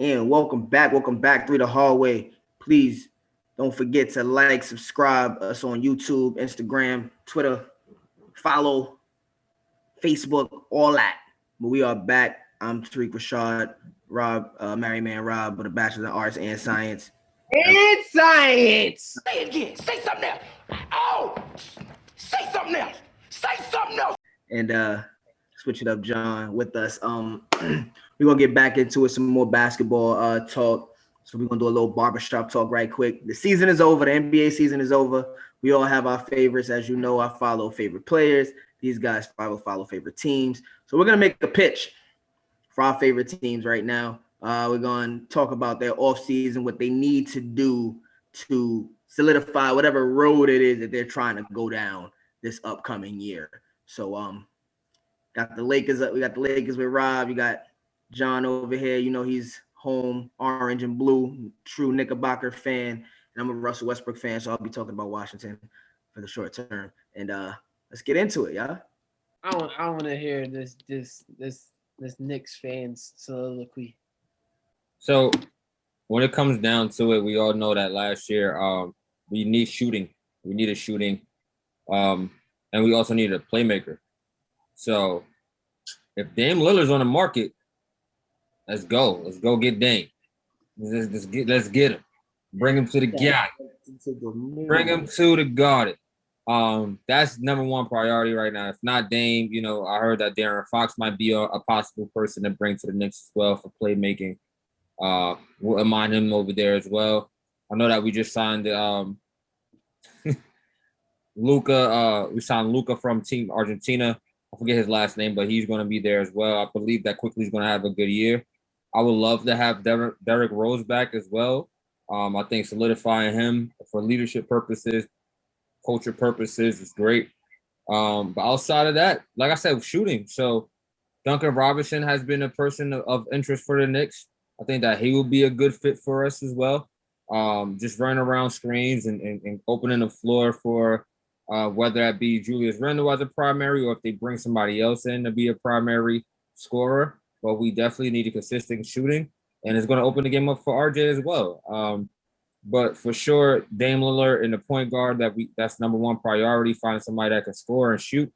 And welcome back through the hallway. Please don't forget to like, subscribe us on YouTube, Instagram, Twitter, follow, Facebook, all that. But we are back. I'm Tariq Rashad, Rob, Married Man Rob, with a Bachelor in Arts and Science. It's science. Say it again. Say something else. Oh, say something else. Say something else. And switch it up, John, with us. We're gonna get back into it, some more basketball talk. So we're gonna do a little barbershop talk right quick. The season is over, the NBA season is over. We all have our favorites. As you know, I follow favorite players. These guys follow favorite teams. So we're gonna make a pitch for our favorite teams right now. We're gonna talk about their offseason, what they need to do to solidify whatever road it is that they're trying to go down this upcoming year. So got the Lakers up. We got the Lakers with Rob. You got John over here. You know he's home, orange and blue, true Knickerbocker fan. And I'm a Russell Westbrook fan, so I'll be talking about Washington for the short term. And let's get into it, y'all. I want to hear this Knicks fans soliloquy. So when it comes down to it, we all know that last year we need shooting. We needed shooting. And we also needed a playmaker. So if Dame Lillard's on the market, let's go. Let's go get Dame. Let's get him. Bring him to the Garden. Bring him to the Garden. That's number one priority right now. If not Dame, I heard that Darren Fox might be a possible person to bring to the Knicks as well for playmaking. We'll mind him over there as well. I know that we just signed Luca. We signed Luca from Team Argentina. I forget his last name, but he's going to be there as well. I believe that Quickly is going to have a good year. I would love to have Derrick Rose back as well. I think solidifying him for leadership purposes, culture purposes is great. But outside of that, like I said, shooting. So Duncan Robinson has been a person of interest for the Knicks. I think that he will be a good fit for us as well. Just running around screens and opening the floor for whether that be Julius Randle as a primary or if they bring somebody else in to be a primary scorer. But we definitely need a consistent shooting, and it's going to open the game up for RJ as well. But for sure, Dame Lillard in the point guard, that's number one priority, finding somebody that can score and shoot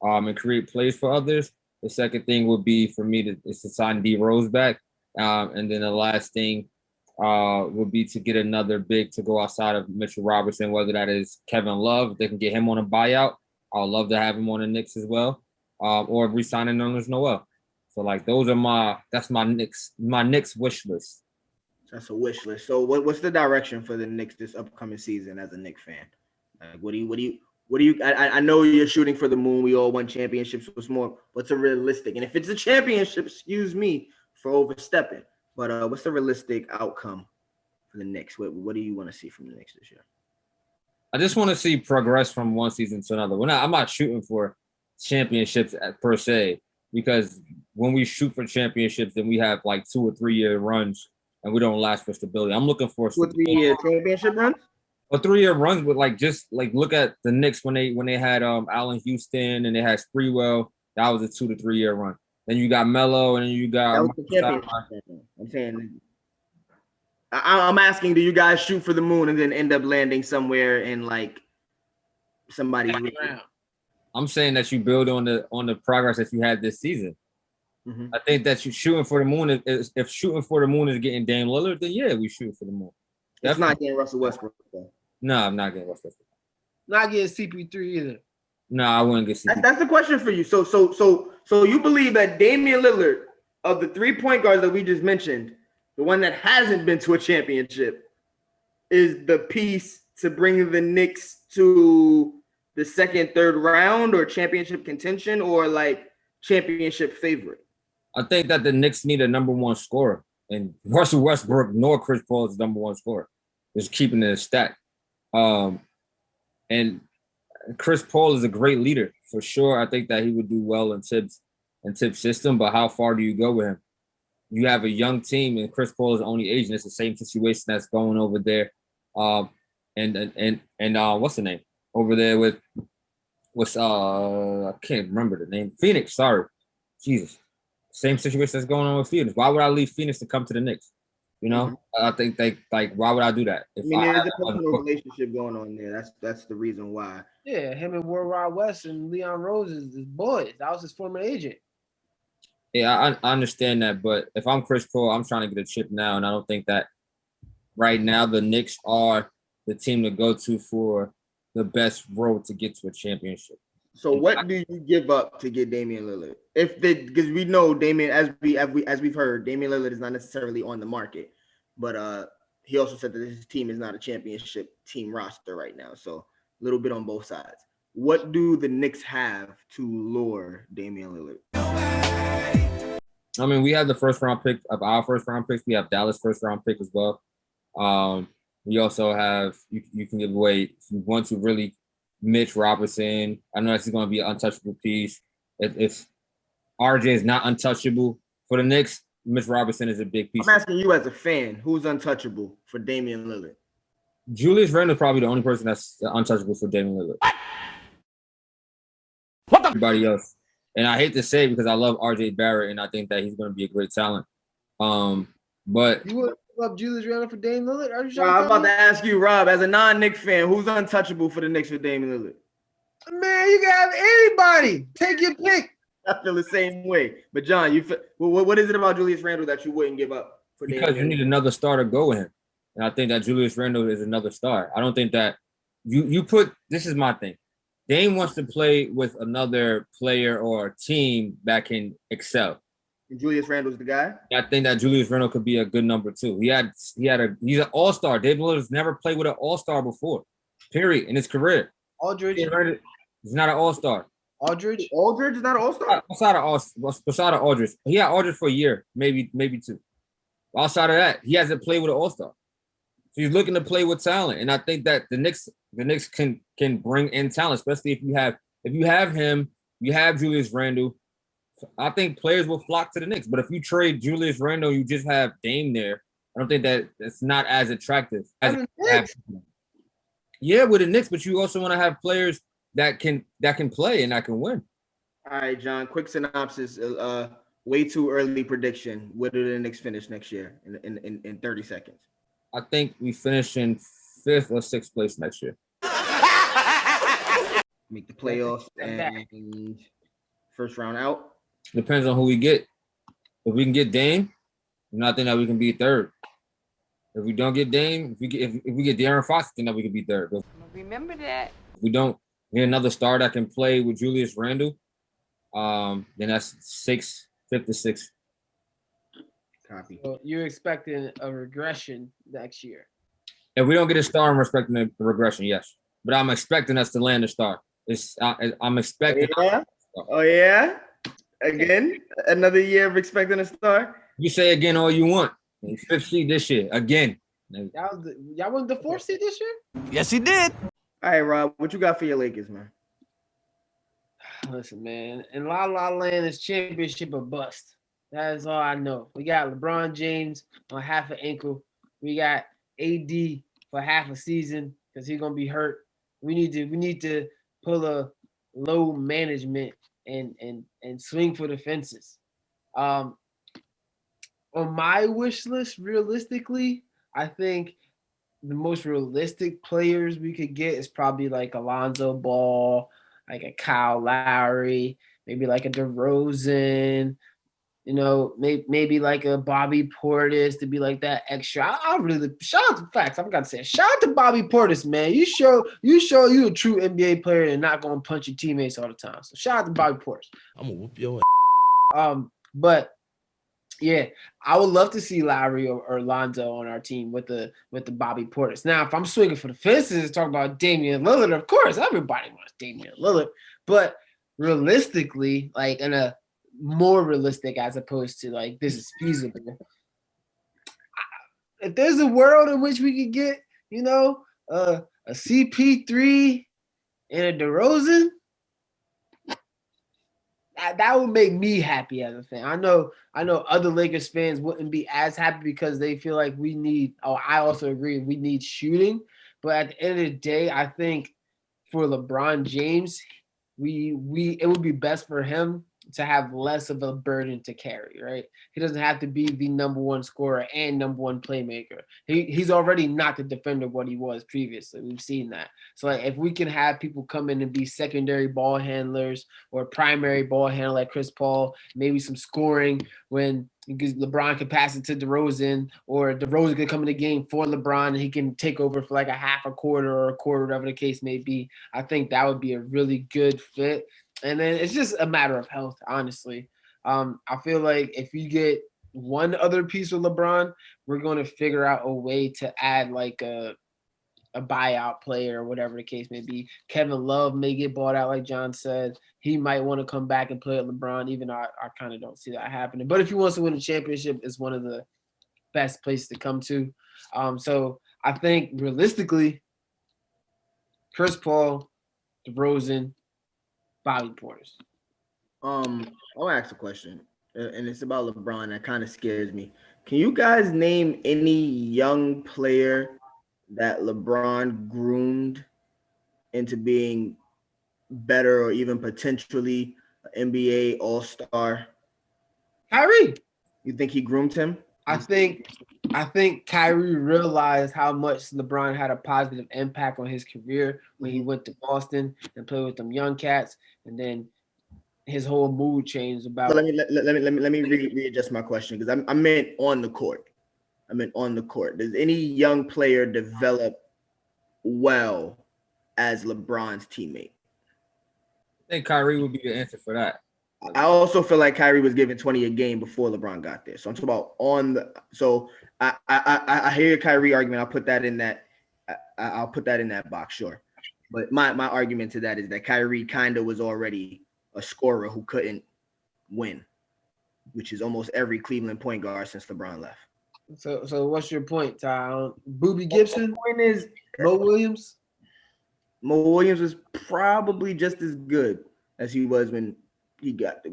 and create plays for others. The second thing would be for me to sign D Rose back. And then the last thing would be to get another big to go outside of Mitchell Robinson, whether that is Kevin Love. If they can get him on a buyout, I would love to have him on the Knicks as well, or re-signing Nerlens Noel. So that's my Knicks wish list. That's a wish list. So what's the direction for the Knicks this upcoming season as a Knicks fan? Like, what do you? I know you're shooting for the moon. We all won championships. What's a realistic? And if it's a championship, excuse me for overstepping. But what's the realistic outcome for the Knicks? What do you want to see from the Knicks this year? I just want to see progress from one season to another. I'm not shooting for championships per se, because when we shoot for championships, then we have like 2 or 3 year runs and we don't last for stability. I'm looking for 2 or 3 year championship runs. A 3 year runs, but look at the Knicks when they had Allen Houston and they had Sprewell. That was a 2 to 3 year run. Then you got Melo, and then you got. That was the championship. I'm saying, I'm asking, do you guys shoot for the moon and then end up landing somewhere in like somebody? I'm saying that you build on the progress that you had this season. Mm-hmm. I think that you're shooting for the moon. If shooting for the moon is getting Dame Lillard, then yeah, we shoot for the moon. It's not getting Russell Westbrook though. No, I'm not getting Russell Westbrook. Not getting CP3 either. No, I wouldn't get CP3. That's the question for you. So you believe that Damian Lillard, of the 3 point guards that we just mentioned, the one that hasn't been to a championship, is the piece to bring the Knicks to the second, third round or championship contention or like championship favorite? I think that the Knicks need a number one scorer, and Russell Westbrook nor Chris Paul is the number one scorer. Just keeping it a stack. And Chris Paul is a great leader for sure. I think that he would do well in Tibbs' system, but how far do you go with him? You have a young team, and Chris Paul is the only agent. It's the same situation that's going over there. And what's the name over there with I can't remember the name. Phoenix. Sorry, Jesus. Same situation that's going on with Phoenix. Why would I leave Phoenix to come to the Knicks? You know, I think why would I do that? I mean, there's a personal relationship going on there. That's the reason why. Yeah, him and Worldwide West and Leon Rose is boys. That was his former agent. Yeah, I understand that, but if I'm Chris Paul, I'm trying to get a chip now, and I don't think that right now the Knicks are the team to go to for the best road to get to a championship. So what do you give up to get Damian Lillard? Because we know Damian, as we've heard, Damian Lillard is not necessarily on the market, but he also said that his team is not a championship team roster right now. So a little bit on both sides. What do the Knicks have to lure Damian Lillard? I mean, we have the first round pick of our first round picks. We have Dallas first round pick as well. We also have you can give away if you want to really Mitch Robinson. I know that's going to be an untouchable piece. If RJ is not untouchable for the Knicks, Mitch Robinson is a big piece. I'm asking you as a fan, who's untouchable for Damian Lillard? Julius Randle is probably the only person that's untouchable for Damian Lillard. What the? Everybody else. And I hate to say it because I love RJ Barrett and I think that he's going to be a great talent. But you would give up Julius Randle for Dame Lillard? Are you I'm about to ask you, Rob, as a non-Knicks fan, who's untouchable for the Knicks for Damian Lillard? Man, you can have anybody. Take your pick. I feel the same way. But John, what is it about Julius Randle that you wouldn't give up for Damian because Lillard? you need another star to go with him. And I think that Julius Randle is another star. I don't think that you put – this is my thing. Dame wants to play with another player or team that can excel. And Julius Randle's the guy? I think that Julius Randle could be a good number two. He's an all-star. David Lillard's never played with an all-star before, period, in his career. Aldridge. He's not an all-star. Aldridge is not an all-star? Outside of Aldridge. He had Aldridge for a year, maybe two. Outside of that, he hasn't played with an all-star. So he's looking to play with talent. And I think that the Knicks can bring in talent, especially if you have him, you have Julius Randle. I think players will flock to the Knicks. But if you trade Julius Randle, you just have Dame there. I don't think that it's not as attractive. Yeah, with the Knicks, but you also want to have players that can play and that can win. All right, John, quick synopsis. Way too early prediction. Where do the Knicks finish next year in 30 seconds? I think we finish in 5th or 6th place next year. Make the playoffs and first round out. Depends on who we get. If we can get Dame, I think that we can be 3rd. If we don't get Dame, if we get De'Aaron Fox, I think that we can be 3rd. Remember that. If we don't get another star that can play with Julius Randle, then that's 5th to 6th. Copy. So you're expecting a regression next year. If we don't get a star, I'm expecting a regression, yes. But I'm expecting us to land a star. I'm expecting. Oh yeah. Again, another year of expecting a star. You say again all you want. 5th seed this year again. Y'all won the 4th seed this year? Yes, he did. All right, Rob, what you got for your Lakers, man? Listen, man, in La La Land is championship or bust. That is all I know. We got LeBron James on half an ankle. We got AD for half a season because he's gonna be hurt. We need to pull a low management and swing for the fences. On my wish list, realistically, I think the most realistic players we could get is probably like Alonzo Ball, like a Kyle Lowry, maybe like a DeRozan. You know, maybe like a Bobby Portis to be like that extra. I really shout out to facts. I'm gonna say shout out to Bobby Portis, man. You show you a true NBA player and not gonna punch your teammates all the time. So shout out to Bobby Portis. I'm gonna whoop your ass. But yeah, I would love to see Lowry or Lonzo on our team with the Bobby Portis. Now, if I'm swinging for the fences, talking about Damian Lillard, of course, everybody wants Damian Lillard. But realistically, like in a more realistic as opposed to like this is feasible. If there's a world in which we could get, you know, a CP3 and a DeRozan, that would make me happy as a fan. I know other Lakers fans wouldn't be as happy because they feel like we need. Oh, I also agree we need shooting, but at the end of the day, I think for LeBron James, it would be best for him to have less of a burden to carry, right? He doesn't have to be the number one scorer and number one playmaker. He's already not the defender what he was previously. We've seen that. So like if we can have people come in and be secondary ball handlers or primary ball handler like Chris Paul, maybe some scoring when because LeBron can pass it to DeRozan, or DeRozan could come in the game for LeBron and he can take over for like a half a quarter or a quarter, whatever the case may be. I think that would be a really good fit. And then it's just a matter of health, honestly. I feel like if you get one other piece with LeBron, we're going to figure out a way to add like a buyout player or whatever the case may be. Kevin Love may get bought out, like John said. He might want to come back and play with LeBron, even though I kind of don't see that happening. But if he wants to win a championship, it's one of the best places to come to. So I think realistically, Chris Paul, DeRozan, Bobby Portis. I'll ask a question, and it's about LeBron. That kind of scares me. Can you guys name any young player that LeBron groomed into being better or even potentially an NBA All-Star? Kyrie. You think he groomed him? I think Kyrie realized how much LeBron had a positive impact on his career when he went to Boston and played with them young cats, and then his whole mood changed about. So let me readjust my question, because I meant on the court. I meant on the court. Does any young player develop well as LeBron's teammate? I think Kyrie would be the answer for that. I also feel like Kyrie was given 20 a game before LeBron got there. So I'm talking about on the. So I hear your Kyrie argument. I'll put that in that. I'll put that in that box, sure. But my argument to that is that Kyrie kind of was already a scorer who couldn't win, which is almost every Cleveland point guard since LeBron left. So what's your point, Ty? Booby Gibson? The point is, Mo Williams? Mo Williams was probably just as good as he was when he got there.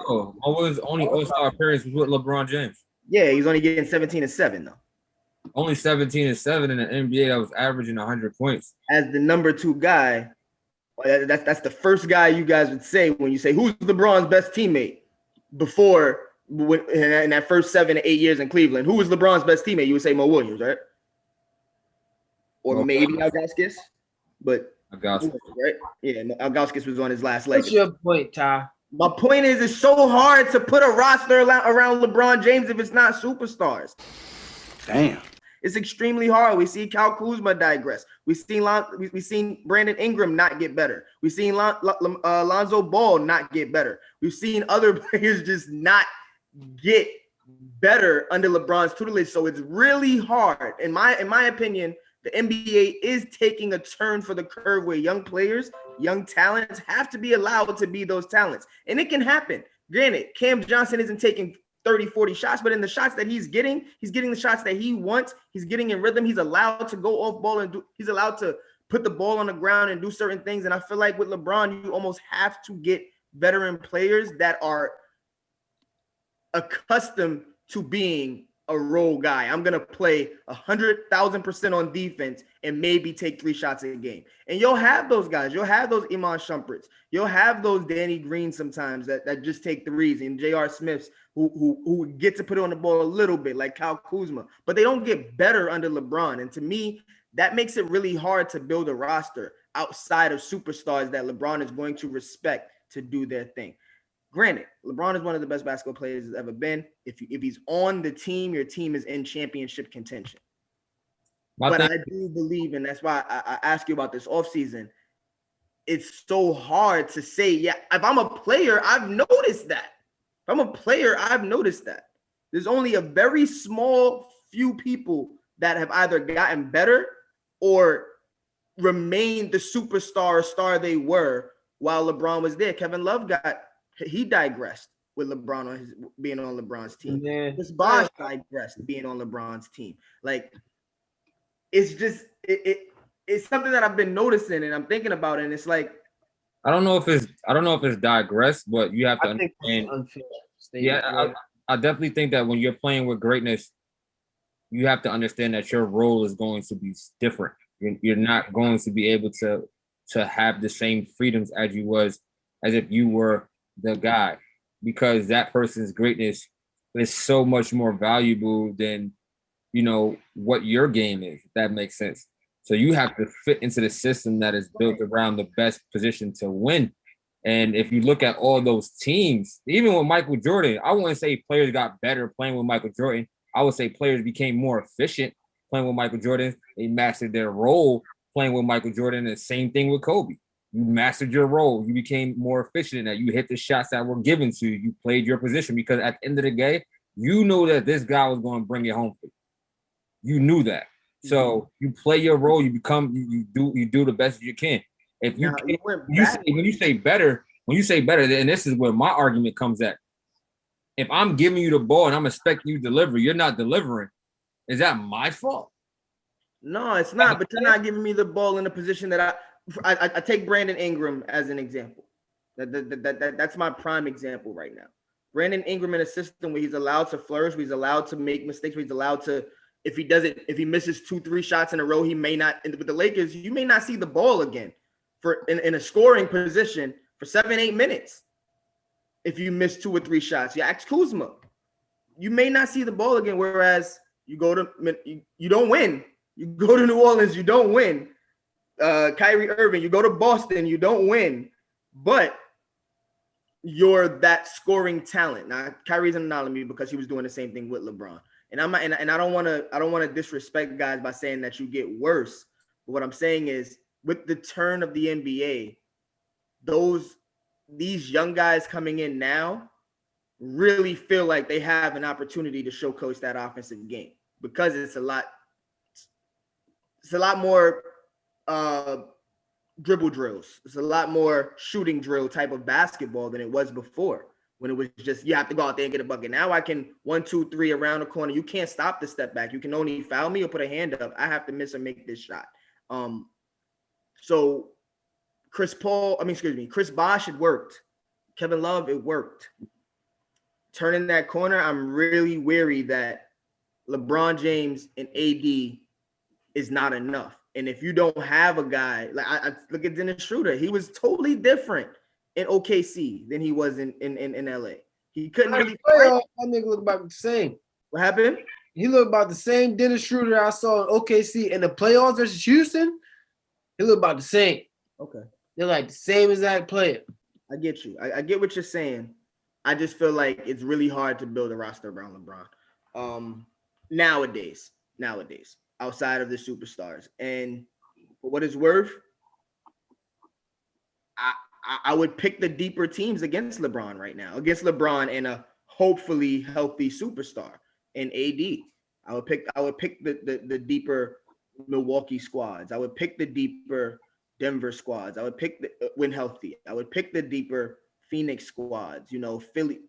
Oh, Mo Williams' only All-Star appearance was with LeBron James. Yeah, he's only getting 17 and 7 though. Only 17 and 7 in the NBA that was averaging 100 points. As the number 2 guy, that's the first guy you guys would say when you say who's LeBron's best teammate before in that first 7 to 8 years in Cleveland. Who was LeBron's best teammate? You would say Mo Williams, right? Or maybe Ilgauskas, but Ilgauskas, right? Yeah, Ilgauskas was on his last leg. What's your point, Ty? My point is, it's so hard to put a roster around LeBron James if it's not superstars. Damn. It's extremely hard. We see Kyle Kuzma digress. We've seen Brandon Ingram not get better. We've seen Lonzo Ball not get better. We've seen other players just not get better under LeBron's tutelage. So it's really hard. In my opinion, the NBA is taking a turn for the curve where young players, young talents have to be allowed to be those talents. And it can happen. Granted, Cam Johnson isn't taking 30, 40 shots, but in the shots that he's getting the shots that he wants. He's getting in rhythm. He's allowed to go off ball and he's allowed to put the ball on the ground and do certain things. And I feel like with LeBron, you almost have to get veteran players that are accustomed to being a role guy. I'm going to play 100,000% on defense and maybe take 3 shots a game. And you'll have those guys. You'll have those Iman Shumperts. You'll have those Danny Green sometimes that just take threes, and J.R. Smiths who get to put on the ball a little bit like Kyle Kuzma, but they don't get better under LeBron. And to me, that makes it really hard to build a roster outside of superstars that LeBron is going to respect to do their thing. Granted, LeBron is one of the best basketball players there's ever been. If he's on the team, your team is in championship contention. But I do believe, and that's why I ask you about this offseason, it's so hard to say, yeah, if I'm a player, I've noticed that. If I'm a player, I've noticed that. There's only a very small few people that have either gotten better or remained the superstar or star they were while LeBron was there. Kevin Love he digressed with LeBron being on LeBron's team. Yeah. Chris Bosh digressed being on LeBron's team. Like, it's just it's something that I've been noticing and I'm thinking about it, and it's like I don't know if it's digressed, but you have to understand. I definitely think that when you're playing with greatness, you have to understand that your role is going to be different. You're not going to be able to have the same freedoms as if you were the guy because that person's greatness is so much more valuable than, what your game is, if that makes sense. So you have to fit into the system that is built around the best position to win. And if you look at all those teams, even with Michael Jordan, I wouldn't say players got better playing with Michael Jordan. I would say players became more efficient playing with Michael Jordan. They mastered their role playing with Michael Jordan. And the same thing with Kobe. You mastered your role. You became more efficient in that. You hit the shots that were given to you. You played your position because at the end of the day, you know that this guy was going to bring it home for you. You knew that. So you play your role. You become you do the best you can. If you when you say better, then this is where my argument comes at. If I'm giving you the ball and I'm expecting you to deliver, you're not delivering. Is that my fault? No, it's not. But you're not giving me the ball in a position that I take Brandon Ingram as an example. That's my prime example right now. Brandon Ingram in a system where he's allowed to flourish, where he's allowed to make mistakes, where he's allowed to. If he misses 2-3 shots in a row, he may not. With the Lakers, you may not see the ball again in a scoring position for 7-8 minutes. If you miss 2 or 3 shots, you ask Kuzma, you may not see the ball again. Whereas you don't win. You go to New Orleans, you don't win. Kyrie Irving, you go to Boston, you don't win. But you're that scoring talent. Now, Kyrie's an anomaly because he was doing the same thing with LeBron. And I don't want to disrespect guys by saying that you get worse. But what I'm saying is, with the turn of the NBA, these young guys coming in now really feel like they have an opportunity to showcase that offensive game because it's a lot more dribble drills. It's a lot more shooting drill type of basketball than it was before, when it was just you have to go out there and get a bucket. Now I can 1, 2, 3 around the corner. You can't stop the step back. You can only foul me or put a hand up. I have to miss or make this shot. So Chris Bosh, it worked. Kevin Love, it worked. Turning that corner, I'm really weary that LeBron James and AD is not enough. And if you don't have a guy, like I look at Dennis Schroeder, he was totally different in OKC than he was in LA. He couldn't really that nigga look about the same. What happened? He looked about the same Dennis Schroeder I saw in OKC in the playoffs versus Houston. He looked about the same. Okay. They're like the same exact player. I get you. I get what you're saying. I just feel like it's really hard to build a roster around LeBron. Nowadays, outside of the superstars. And for what it's worth, I would pick the deeper teams against LeBron right now, against LeBron and a hopefully healthy superstar in AD. I would pick the deeper Milwaukee squads. I would pick the deeper Denver squads. I would pick when healthy. I would pick the deeper Phoenix squads. Philly,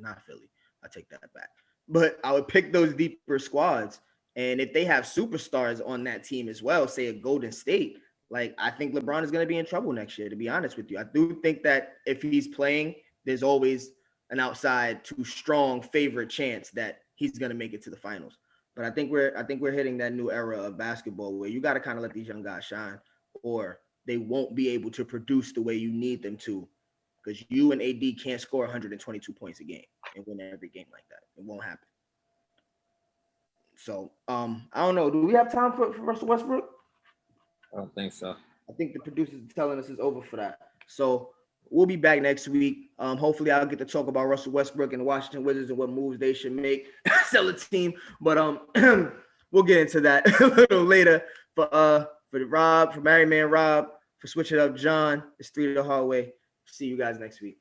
not Philly. I take that back. But I would pick those deeper squads. And if they have superstars on that team as well, say a Golden State, like I think LeBron is going to be in trouble next year, to be honest with you. I do think that if he's playing, there's always an outside to strong favorite chance that he's going to make it to the finals. But I think we're hitting that new era of basketball where you got to kind of let these young guys shine, or they won't be able to produce the way you need them to, because you and AD can't score 122 points a game and win every game like that. It won't happen. So I don't know. Do we have time for Russell Westbrook? I don't think so. I think the producers are telling us it's over for that. So we'll be back next week. Hopefully I'll get to talk about Russell Westbrook and the Washington Wizards and what moves they should make, sell a team. But we'll get into that a little later. For Rob, for Married Man Rob, for Switch It Up John, it's 3 to the Hallway. See you guys next week.